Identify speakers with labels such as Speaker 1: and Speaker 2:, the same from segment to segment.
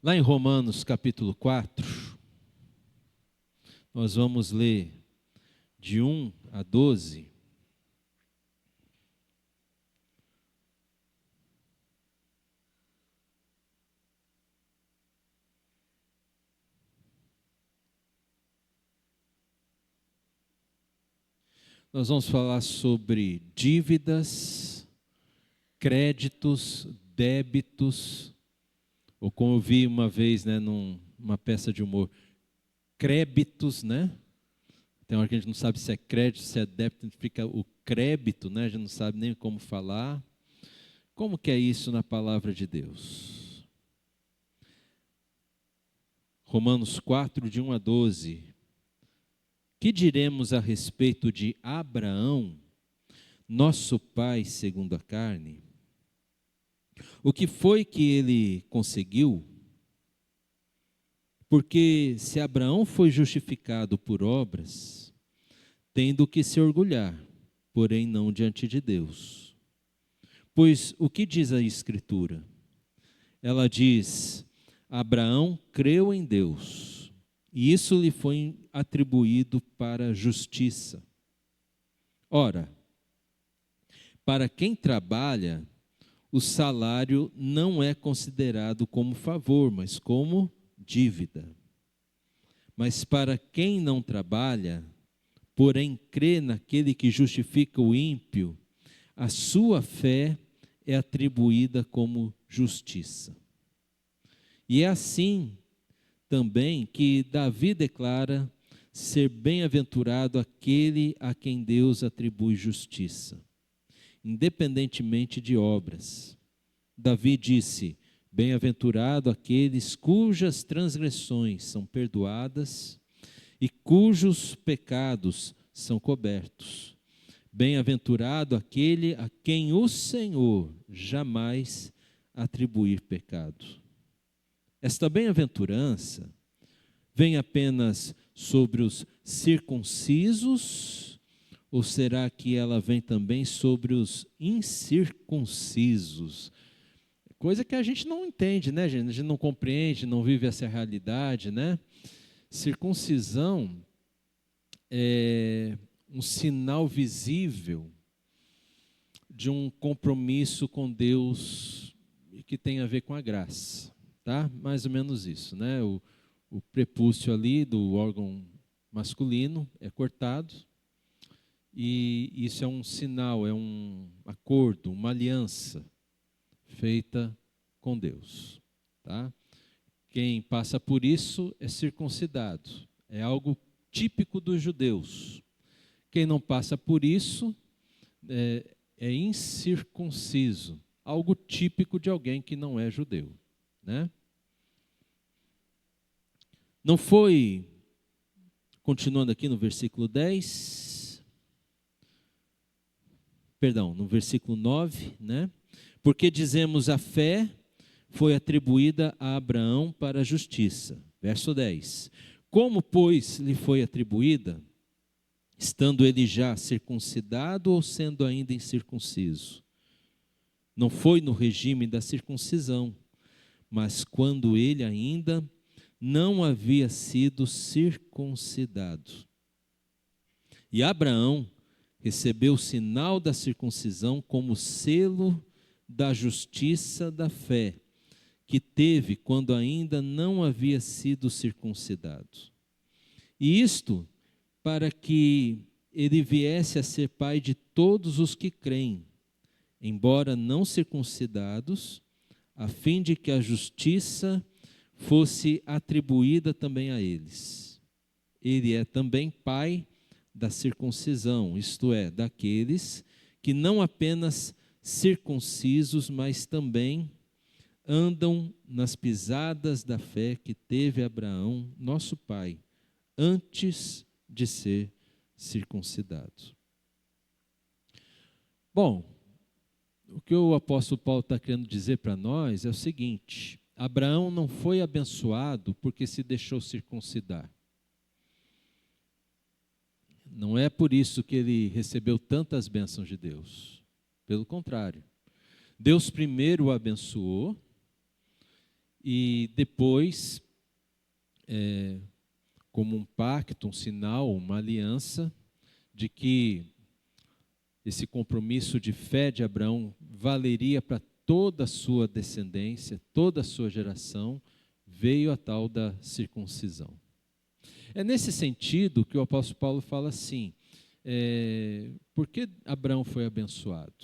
Speaker 1: Lá em Romanos capítulo 4, nós vamos ler de 1 a 12. Nós vamos falar sobre dívidas, créditos, débitos, ou como eu vi uma vez, né, numa peça de humor, crébitos, né? Tem hora que a gente não sabe se é crédito, se é débito, fica o crédito, né? A gente não sabe nem como falar. Como que é isso na palavra de Deus? Romanos 4, de 1 a 12. Que diremos a respeito de Abraão, nosso pai segundo a carne? O que foi que ele conseguiu? Porque se Abraão foi justificado por obras, tem do que se orgulhar, porém não diante de Deus. Pois o que diz a Escritura? Ela diz: Abraão creu em Deus, e isso lhe foi atribuído para justiça. Ora, para quem trabalha, o salário não é considerado como favor, mas como dívida. Mas para quem não trabalha, porém crê naquele que justifica o ímpio, a sua fé é atribuída como justiça. E é assim também que Davi declara ser bem-aventurado aquele a quem Deus atribui justiça, independentemente de obras. Davi disse: bem-aventurado aqueles cujas transgressões são perdoadas e cujos pecados são cobertos. Bem-aventurado aquele a quem o Senhor jamais atribuir pecado. Esta bem-aventurança vem apenas sobre os circuncisos, ou será que ela vem também sobre os incircuncisos? Coisa que a gente não entende, né, gente? A gente não compreende, não vive essa realidade, né? Circuncisão é um sinal visível de um compromisso com Deus que tem a ver com a graça, tá? Mais ou menos isso, né? O prepúcio ali do órgão masculino é cortado e isso é um sinal, é um acordo, uma aliança feita com Deus, tá? Quem passa por isso é circuncidado, é algo típico dos judeus. Quem não passa por isso é incircunciso, algo típico de alguém que não é judeu, né? Não foi, continuando aqui no versículo 10, perdão, no versículo 9, né? Porque dizemos a fé foi atribuída a Abraão para a justiça. Verso 10. Como, pois, lhe foi atribuída, estando ele já circuncidado ou sendo ainda incircunciso? Não foi no regime da circuncisão, mas quando ele ainda não havia sido circuncidado. E Abraão recebeu o sinal da circuncisão como selo da justiça da fé, que teve quando ainda não havia sido circuncidado. E isto para que ele viesse a ser pai de todos os que creem, embora não circuncidados, a fim de que a justiça fosse atribuída também a eles. Ele é também pai da circuncisão, isto é, daqueles que não apenas circuncisos, mas também andam nas pisadas da fé que teve Abraão, nosso pai, antes de ser circuncidado. Bom, o que o apóstolo Paulo está querendo dizer para nós é o seguinte: Abraão não foi abençoado porque se deixou circuncidar. Não é por isso que ele recebeu tantas bênçãos de Deus. Pelo contrário, Deus primeiro o abençoou E depois, como um pacto, um sinal, uma aliança, de que esse compromisso de fé de Abraão valeria para toda a sua descendência, toda a sua geração, veio a tal da circuncisão. É nesse sentido que o apóstolo Paulo fala assim, por que Abraão foi abençoado?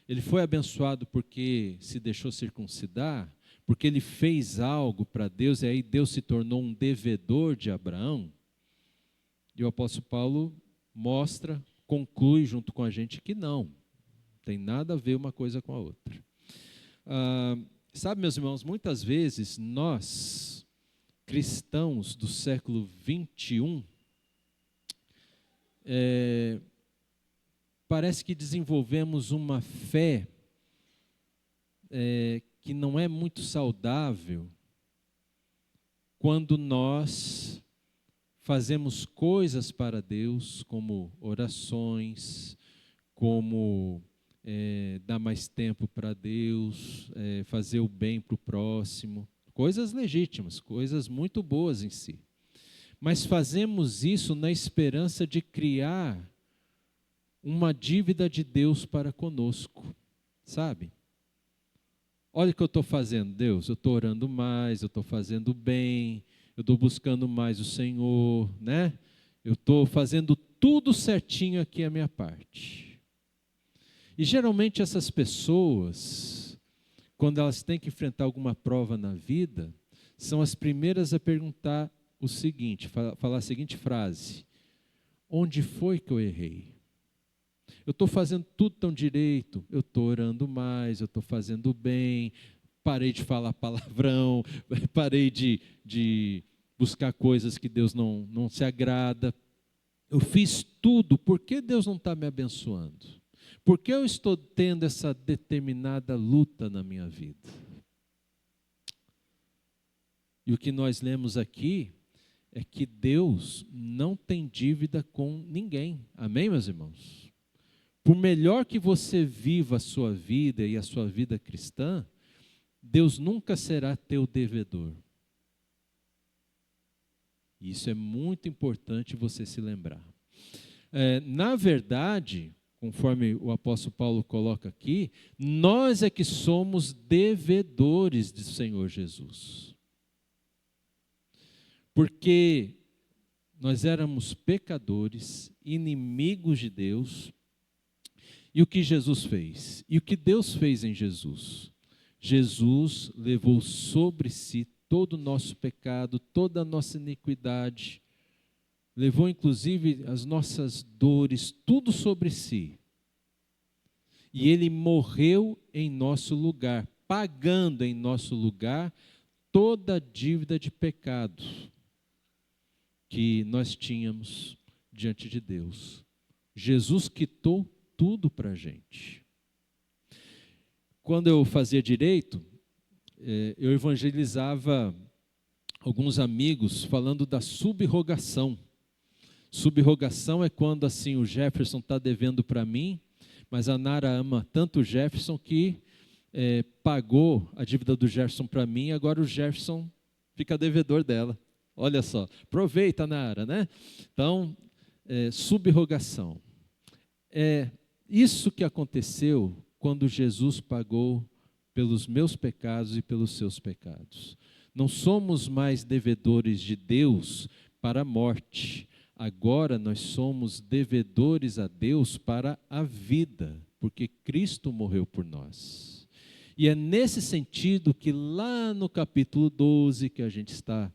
Speaker 1: Ele foi abençoado porque se deixou circuncidar, porque ele fez algo para Deus, e aí Deus se tornou um devedor de Abraão. E o apóstolo Paulo conclui junto com a gente que não tem nada a ver uma coisa com a outra. Sabe, meus irmãos, muitas vezes nós, cristãos do século 21, parece que desenvolvemos uma fé que não é muito saudável quando nós fazemos coisas para Deus, como orações, como dar mais tempo para Deus, fazer o bem para o próximo, coisas legítimas, coisas muito boas em si. Mas fazemos isso na esperança de criar uma dívida de Deus para conosco, sabe? Olha o que eu estou fazendo, Deus, eu estou orando mais, eu estou fazendo bem, eu estou buscando mais o Senhor, né? Eu estou fazendo tudo certinho aqui a minha parte. E geralmente essas pessoas, quando elas têm que enfrentar alguma prova na vida, são as primeiras a perguntar o seguinte, falar a seguinte frase: onde foi que eu errei? Eu estou fazendo tudo tão direito, eu estou orando mais, eu estou fazendo bem, parei de falar palavrão, parei de buscar coisas que Deus não se agrada. Eu fiz tudo, por que Deus não está me abençoando? Por que eu estou tendo essa determinada luta na minha vida? E o que nós lemos aqui é que Deus não tem dívida com ninguém. Amém, meus irmãos? Por melhor que você viva a sua vida e a sua vida cristã, Deus nunca será teu devedor. Isso é muito importante você se lembrar. Na verdade, conforme o apóstolo Paulo coloca aqui, nós é que somos devedores do Senhor Jesus. Porque nós éramos pecadores, inimigos de Deus. E o que Jesus fez? E o que Deus fez em Jesus? Jesus levou sobre si todo o nosso pecado, toda a nossa iniquidade, levou inclusive as nossas dores, tudo sobre si. E Ele morreu em nosso lugar, pagando em nosso lugar toda a dívida de pecado que nós tínhamos diante de Deus. Jesus quitou tudo para a gente. Quando eu fazia direito, eu evangelizava alguns amigos falando da subrogação. Subrogação é quando assim o Jefferson está devendo para mim, mas a Nara ama tanto o Jefferson que pagou a dívida do Jefferson para mim, e agora o Jefferson fica devedor dela. Olha só, aproveita, Nara, né? Então, subrogação. Isso que aconteceu quando Jesus pagou pelos meus pecados e pelos seus pecados. Não somos mais devedores de Deus para a morte. Agora nós somos devedores a Deus para a vida, porque Cristo morreu por nós. E é nesse sentido que lá no capítulo 12, que a gente está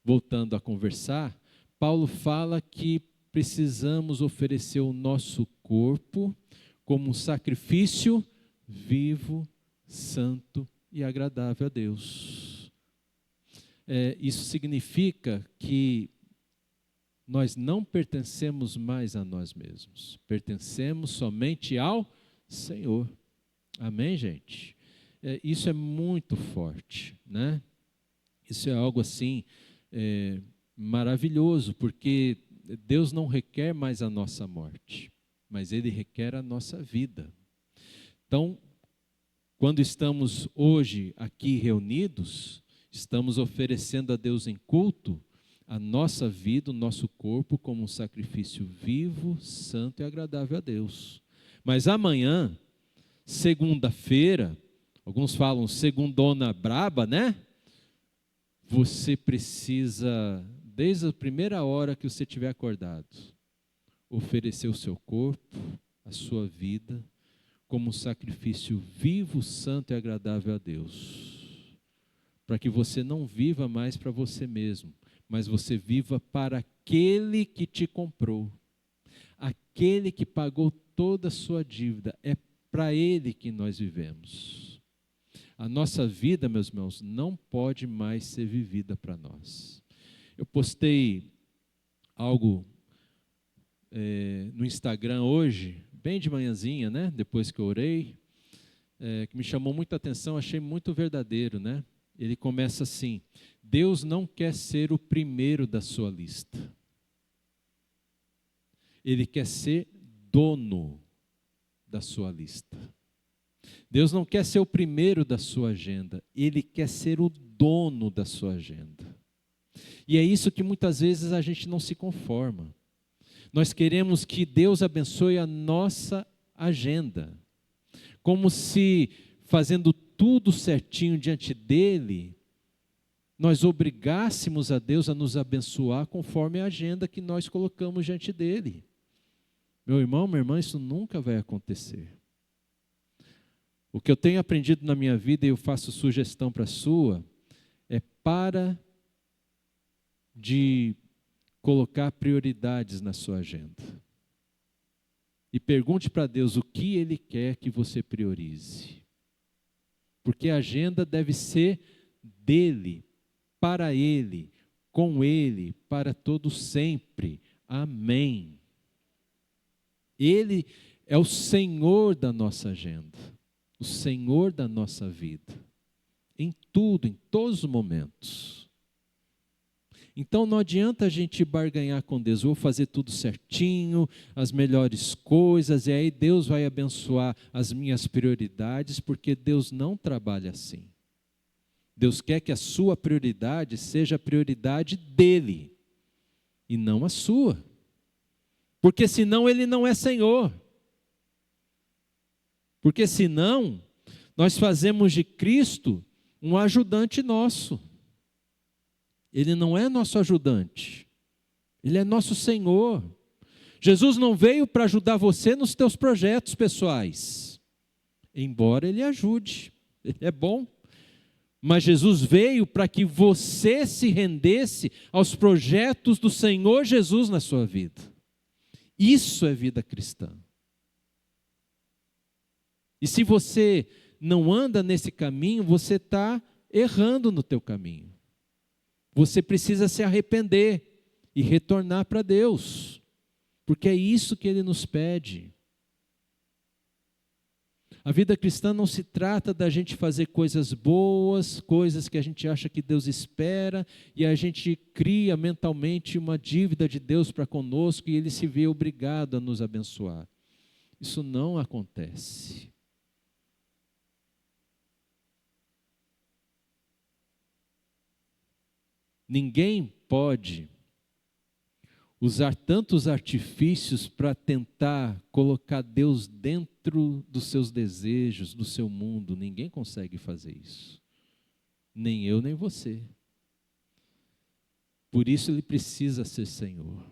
Speaker 1: voltando a conversar, Paulo fala que precisamos oferecer o nosso corpo como um sacrifício vivo, santo e agradável a Deus. Isso significa que nós não pertencemos mais a nós mesmos, pertencemos somente ao Senhor. Amém, gente? Isso é muito forte, né? Isso é algo assim maravilhoso, porque Deus não requer mais a nossa morte, mas Ele requer a nossa vida. Então, Quando estamos hoje aqui reunidos, estamos oferecendo a Deus em culto a nossa vida, o nosso corpo, como um sacrifício vivo, santo e agradável a Deus. Mas amanhã, segunda-feira, alguns falam segundona braba, né? Você precisa, desde a primeira hora que você estiver acordado, oferecer o seu corpo, a sua vida, como um sacrifício vivo, santo e agradável a Deus. Para que você não viva mais para você mesmo, mas você viva para aquele que te comprou. Aquele que pagou toda a sua dívida. É para ele que nós vivemos. A nossa vida, meus irmãos, não pode mais ser vivida para nós. Eu postei algo no Instagram hoje, bem de manhãzinha, né? Depois que eu orei, que me chamou muita atenção, achei muito verdadeiro, né? Ele começa assim: Deus não quer ser o primeiro da sua lista. Ele quer ser dono da sua lista. Deus não quer ser o primeiro da sua agenda, Ele quer ser o dono da sua agenda. E é isso que muitas vezes a gente não se conforma. Nós queremos que Deus abençoe a nossa agenda, como se fazendo tudo certinho diante dEle, nós obrigássemos a Deus a nos abençoar conforme a agenda que nós colocamos diante dEle. Meu irmão, minha irmã, isso nunca vai acontecer. O que eu tenho aprendido na minha vida, e eu faço sugestão para a sua, é para de colocar prioridades na sua agenda. E pergunte para Deus o que Ele quer que você priorize. Porque a agenda deve ser dEle, para Ele, com Ele, para todo sempre. Amém. Ele é o Senhor da nossa agenda, o Senhor da nossa vida, em tudo, em todos os momentos. Então não adianta a gente barganhar com Deus, vou fazer tudo certinho, as melhores coisas, e aí Deus vai abençoar as minhas prioridades, porque Deus não trabalha assim. Deus quer que a sua prioridade seja a prioridade dEle, e não a sua. Porque senão Ele não é Senhor. Porque senão nós fazemos de Cristo um ajudante nosso. Ele não é nosso ajudante, Ele é nosso Senhor. Jesus não veio para ajudar você nos teus projetos pessoais, embora Ele ajude, Ele é bom. Mas Jesus veio para que você se rendesse aos projetos do Senhor Jesus na sua vida. Isso é vida cristã. E se você não anda nesse caminho, você está errando no teu caminho. Você precisa se arrepender e retornar para Deus, porque é isso que Ele nos pede. A vida cristã não se trata da gente fazer coisas boas, coisas que a gente acha que Deus espera, e a gente cria mentalmente uma dívida de Deus para conosco e Ele se vê obrigado a nos abençoar. Isso não acontece. Ninguém pode usar tantos artifícios para tentar colocar Deus dentro dos seus desejos, do seu mundo. Ninguém consegue fazer isso. Nem eu, nem você. Por isso Ele precisa ser Senhor.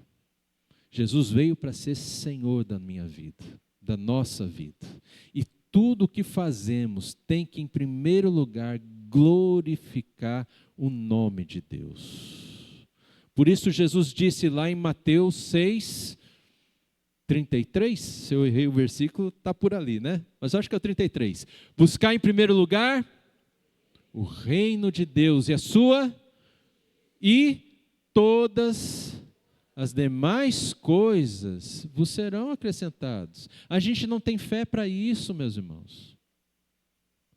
Speaker 1: Jesus veio para ser Senhor da minha vida, da nossa vida. E tudo o que fazemos tem que, em primeiro lugar, glorificar o nome de Deus. Por isso Jesus disse lá em Mateus 6:33, se eu errei o versículo, está por ali, né? Mas acho que é o 33. Buscar em primeiro lugar o reino de Deus e a sua, e todas as demais coisas vos serão acrescentadas. A gente não tem fé para isso, meus irmãos.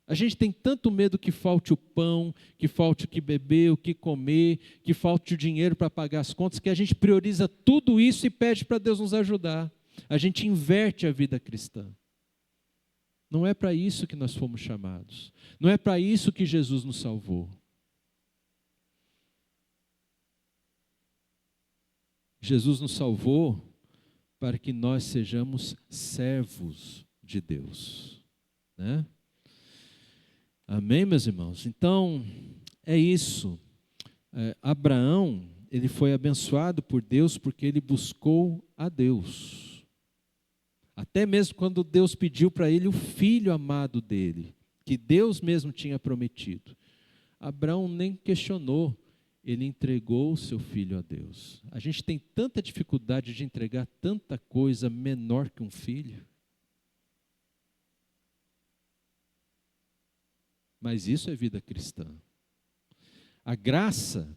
Speaker 1: A gente tem tanto medo que falte o pão, que falte o que beber, o que comer, que falte o dinheiro para pagar as contas, que a gente prioriza tudo isso e pede para Deus nos ajudar. A gente inverte a vida cristã. Não é para isso que nós fomos chamados. Não é para isso que Jesus nos salvou. Jesus nos salvou para que nós sejamos servos de Deus, né? Amém, meus irmãos? Então, é isso. Abraão, ele foi abençoado por Deus porque ele buscou a Deus. Até mesmo quando Deus pediu para ele o filho amado dele, que Deus mesmo tinha prometido. Abraão nem questionou, ele entregou o seu filho a Deus. A gente tem tanta dificuldade de entregar tanta coisa menor que um filho. Mas isso é vida cristã. A graça,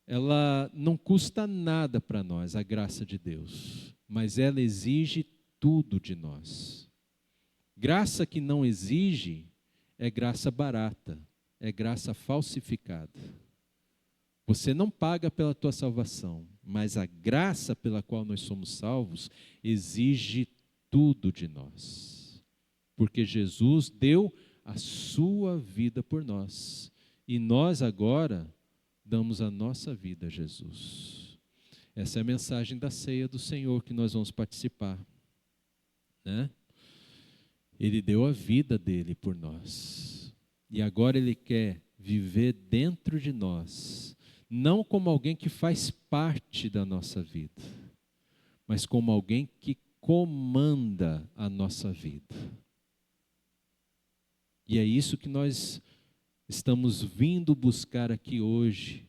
Speaker 1: ela não custa nada para nós, a graça de Deus, mas ela exige tudo de nós. Graça que não exige é graça barata, é graça falsificada. Você não paga pela tua salvação, mas a graça pela qual nós somos salvos exige tudo de nós. Porque Jesus deu a sua vida por nós. E nós agora damos a nossa vida a Jesus. Essa é a mensagem da ceia do Senhor que nós vamos participar, né? Ele deu a vida dele por nós. E agora ele quer viver dentro de nós, não como alguém que faz parte da nossa vida, mas como alguém que comanda a nossa vida. E é isso que nós estamos vindo buscar aqui hoje,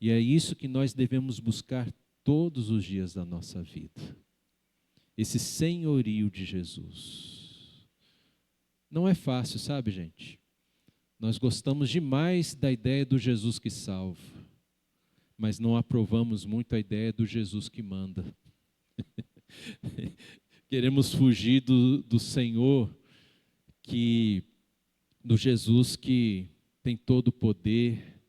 Speaker 1: e é isso que nós devemos buscar todos os dias da nossa vida. Esse senhorio de Jesus. Não é fácil, sabe, gente? Nós gostamos demais da ideia do Jesus que salva, mas não aprovamos muito a ideia do Jesus que manda. Queremos fugir do Senhor, do Jesus que tem todo o poder.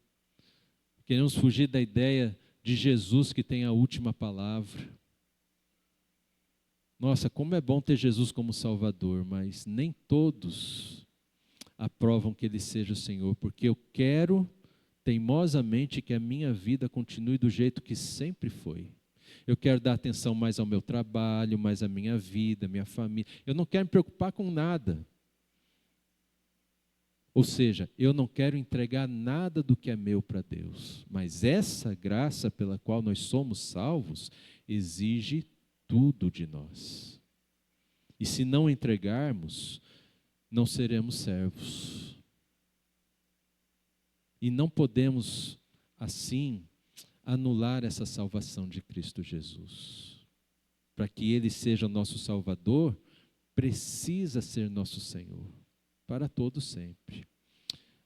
Speaker 1: Queremos fugir da ideia de Jesus que tem a última palavra. Nossa, como é bom ter Jesus como Salvador, mas nem todos aprovam que Ele seja o Senhor, porque eu quero teimosamente que a minha vida continue do jeito que sempre foi. Eu quero dar atenção mais ao meu trabalho, mais à minha vida, minha família. Eu não quero me preocupar com nada. Ou seja, eu não quero entregar nada do que é meu para Deus. Mas essa graça pela qual nós somos salvos exige tudo de nós. E se não entregarmos, não seremos servos. E não podemos, assim, anular essa salvação de Cristo Jesus. Para que Ele seja nosso Salvador, precisa ser nosso Senhor, para todo sempre.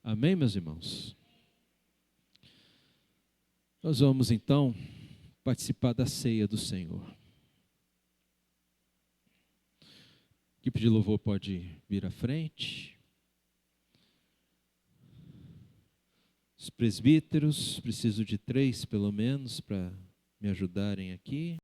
Speaker 1: Amém, meus irmãos? Nós vamos, então, participar da ceia do Senhor. A equipe de louvor pode vir à frente. Os presbíteros, preciso de 3 pelo menos para me ajudarem aqui.